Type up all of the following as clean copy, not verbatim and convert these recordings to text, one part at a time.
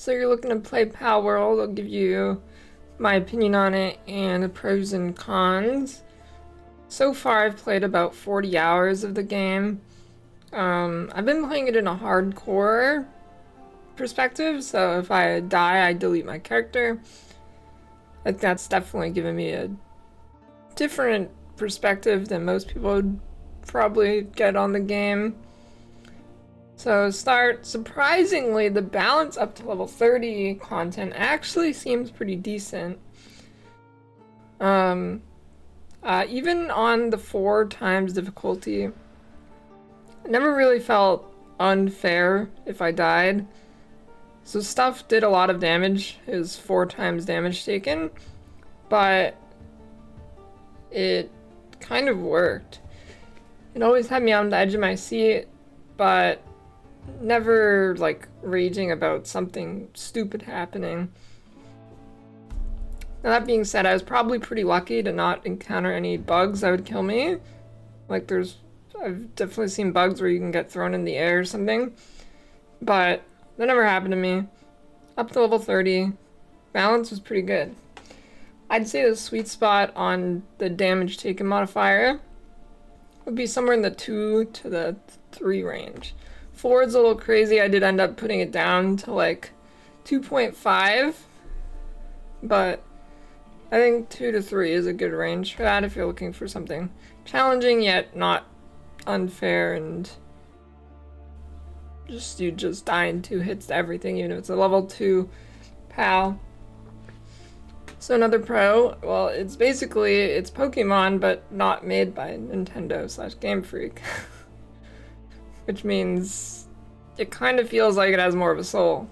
So you're looking to play Palworld. I'll give you my opinion on it and the pros and cons. So far, I've played about 40 hours of the game. I've been playing it in a hardcore perspective, so if I die, I delete my character. I think that's definitely given me a different perspective than most people would probably get on the game. So surprisingly, the balance up to level 30 content actually seems pretty decent. Even on the 4 times difficulty, it never really felt unfair if I died. So stuff did a lot of damage. It was 4 times damage taken, but it kind of worked. It always had me on the edge of my seat, but never like raging about something stupid happening. Now that being said, I was probably pretty lucky to not encounter any bugs that would kill me. Like I've definitely seen bugs where you can get thrown in the air or something, but that never happened to me. Up to level 30, balance was pretty good. I'd say the sweet spot on the damage taken modifier would be somewhere in the 2 to the 3 range. 4 is a little crazy. I did end up putting it down to like 2.5, but I think 2 to 3 is a good range for that if you're looking for something challenging yet not unfair and you just die in 2 hits to everything, even if it's a level 2 PAL. So another pro, well, it's Pokemon, but not made by Nintendo / Game Freak. Which means it kind of feels like it has more of a soul.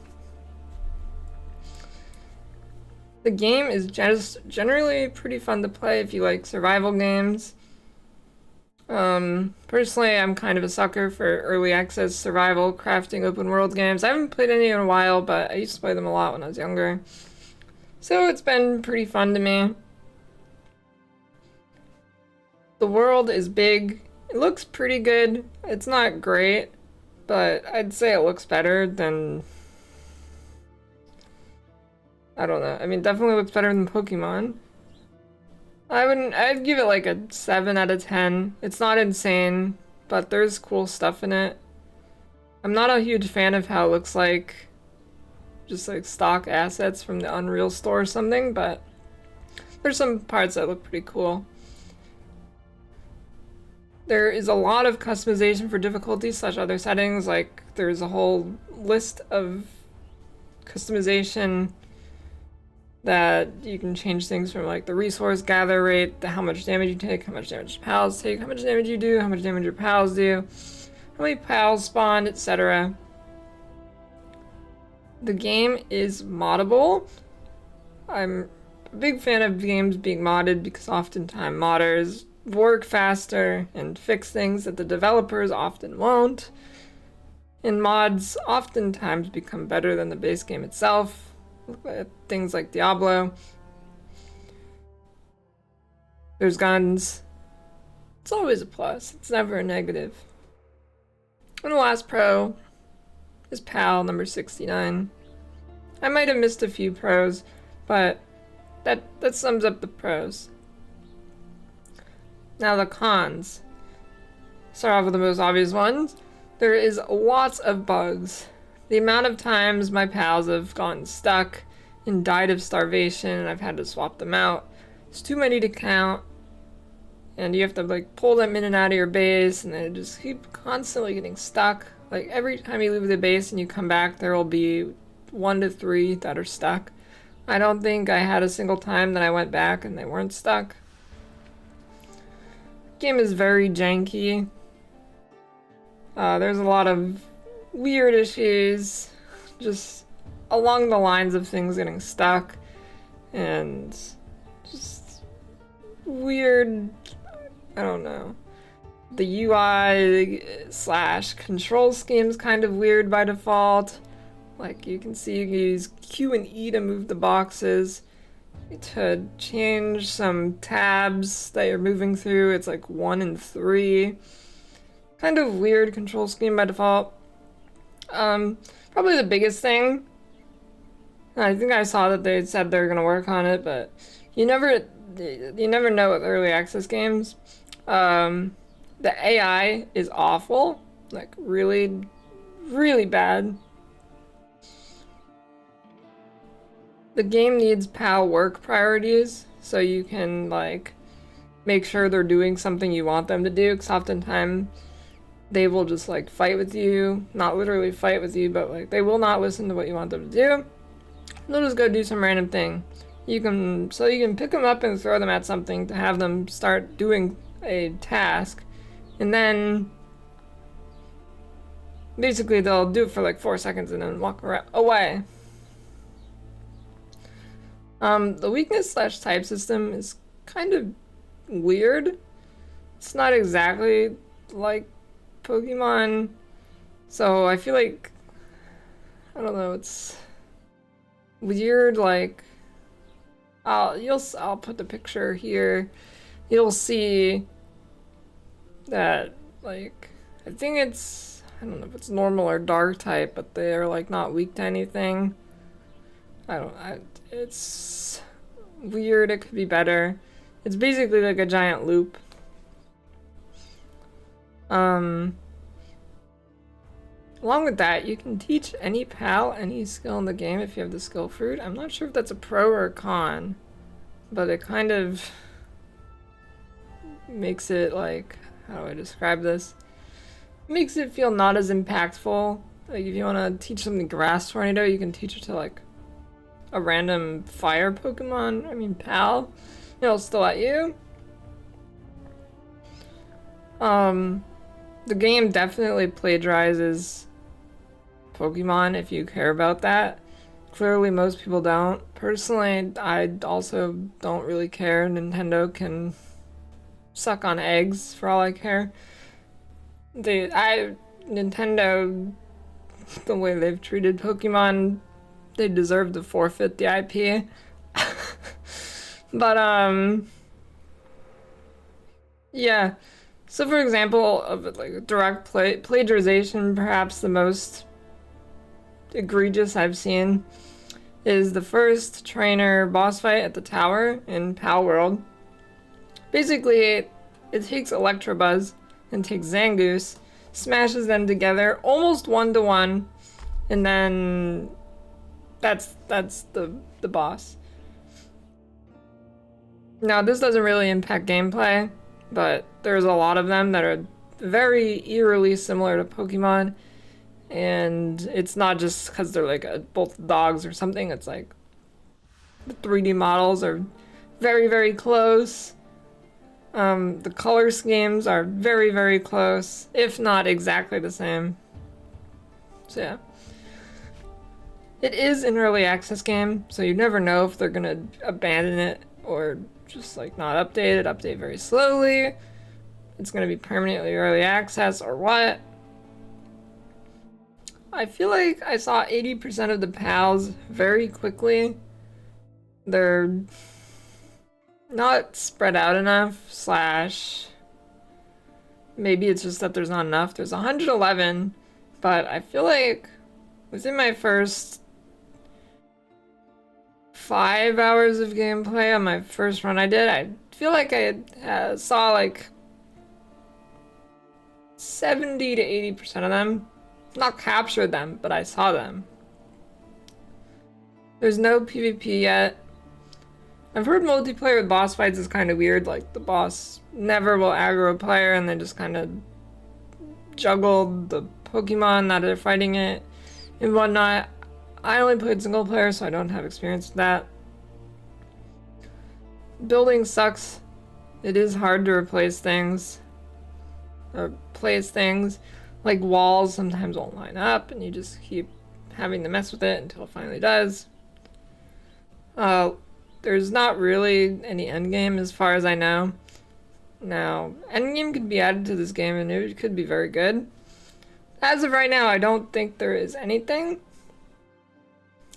The game is just generally pretty fun to play if you like survival games. Personally, I'm kind of a sucker for early access survival, crafting, open world games. I haven't played any in a while, but I used to play them a lot when I was younger. So it's been pretty fun to me. The world is big. It looks pretty good. It's not great, but I'd say it looks better than... I don't know. I mean, definitely looks better than Pokemon. I'd give it like a 7 out of 10. It's not insane, but there's cool stuff in it. I'm not a huge fan of how it looks like just like stock assets from the Unreal Store or something, but there's some parts that look pretty cool. There is a lot of customization for difficulty / other settings. Like there's a whole list of customization that you can change things from, like the resource gather rate, to how much damage you take, how much damage pals take, how much damage you do, how much damage your pals do, how many pals spawn, etc. The game is moddable. I'm a big fan of games being modded because oftentimes modders work faster and fix things that the developers often won't. And mods oftentimes become better than the base game itself. Look at things like Diablo. There's guns. It's always a plus. It's never a negative. And the last pro is PAL number 69. I might have missed a few pros, but that sums up the pros. Now the cons. Start off with the most obvious ones. There is lots of bugs. The amount of times my pals have gotten stuck and died of starvation and I've had to swap them out, it's too many to count. And you have to like pull them in and out of your base and they just keep constantly getting stuck. Like every time you leave the base and you come back, there will be 1 to 3 that are stuck. I don't think I had a single time that I went back and they weren't stuck. The game is very janky. There's a lot of weird issues, just along the lines of things getting stuck and just weird, I don't know. The UI / control scheme's kind of weird by default. Like you can see you can use Q and E to move the boxes. To change some tabs that you're moving through, it's like 1 and 3. Kind of weird control scheme by default. Probably the biggest thing I think I saw that they said they're gonna work on it, but you never you never know with early access games. Um, the AI is awful, like really, really bad. The game needs PAL work priorities, so you can like make sure they're doing something you want them to do, because oftentimes they will just like fight with you, not literally fight with you, but like they will not listen to what you want them to do. They'll just go do some random thing. You can pick them up and throw them at something to have them start doing a task, and then basically they'll do it for like 4 seconds and then walk away. The weakness slash type system is kind of weird. It's not exactly like Pokemon, so I feel like, I don't know, it's weird. Like I'll put the picture here. You'll see that, like, I think it's, I don't know if it's normal or dark type, but they're like not weak to anything. It's weird. It could be better. It's basically like a giant loop. Along with that, you can teach any PAL any skill in the game if you have the skill fruit. I'm not sure if that's a pro or a con, but it kind of makes it like, how do I describe this? It makes it feel not as impactful. Like if you want to teach something Grass Tornado, you can teach it to like a random fire Pokemon. I mean PAL. It'll still let you. The game definitely plagiarizes Pokemon if you care about that. Clearly most people don't. Personally, I also don't really care. Nintendo can suck on eggs for all I care. Nintendo, the way they've treated Pokemon, they deserve to forfeit the IP. But yeah. So for example, of like direct plagiarization, perhaps the most egregious I've seen is the first trainer boss fight at the tower in Palworld. Basically, it takes Electabuzz and takes Zangoose, smashes them together almost 1-to-1, and then that's the boss. Now, this doesn't really impact gameplay, but there's a lot of them that are very eerily similar to Pokemon, and it's not just because they're like both dogs or something. It's like the 3D models are very, very close. The color schemes are very, very close, if not exactly the same. So yeah. It is an early access game, so you never know if they're gonna abandon it or just like not update very slowly. It's gonna be permanently early access or what. I feel like I saw 80% of the PALs very quickly. They're not spread out enough, slash maybe it's just that there's not enough. There's 111, but I feel like within my first 5 hours of gameplay on my first run I did, I feel like I saw like 70 to 80% of them. Not captured them, but I saw them. There's no PvP yet. I've heard multiplayer with boss fights is kind of weird, like the boss never will aggro a player and they just kind of juggle the Pokemon that are fighting it and whatnot. I only played single player, so I don't have experience with that. Building sucks. It is hard to replace things. Or place things. Like walls sometimes won't line up and you just keep having to mess with it until it finally does. There's not really any endgame as far as I know. Now, endgame could be added to this game and it could be very good. As of right now, I don't think there is anything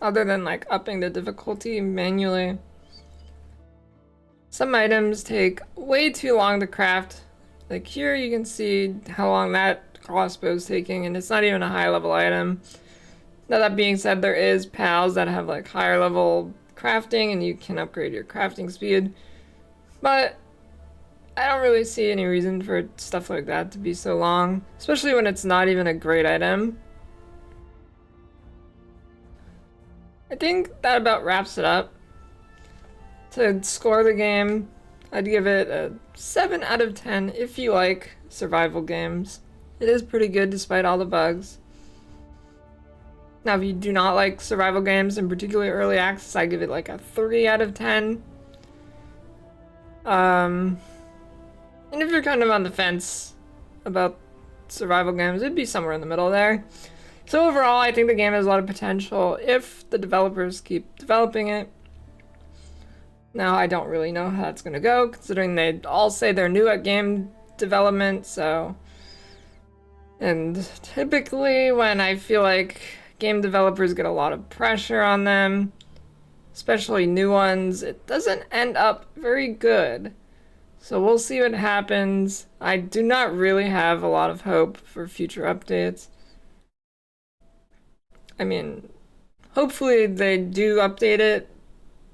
other than like upping the difficulty manually. Some items take way too long to craft. Like here you can see how long that crossbow is taking, and it's not even a high level item. Now that being said, there is pals that have like higher level crafting and you can upgrade your crafting speed. But I don't really see any reason for stuff like that to be so long, especially when it's not even a great item. I think that about wraps it up. To score the game, I'd give it a 7 out of 10 if you like survival games. It is pretty good despite all the bugs. Now, if you do not like survival games, in particular early access, I give it like a 3 out of 10. And if you're kind of on the fence about survival games, it'd be somewhere in the middle there. So overall, I think the game has a lot of potential if the developers keep developing it. Now, I don't really know how that's going to go, considering they all say they're new at game development, so... And typically, when I feel like game developers get a lot of pressure on them, especially new ones, it doesn't end up very good. So we'll see what happens. I do not really have a lot of hope for future updates. I mean, hopefully they do update it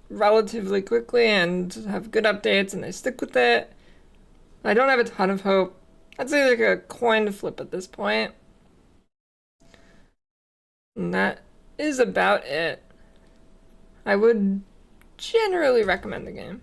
relatively quickly and have good updates and they stick with it. I don't have a ton of hope. I'd say like a coin flip at this point. And that is about it. I would generally recommend the game.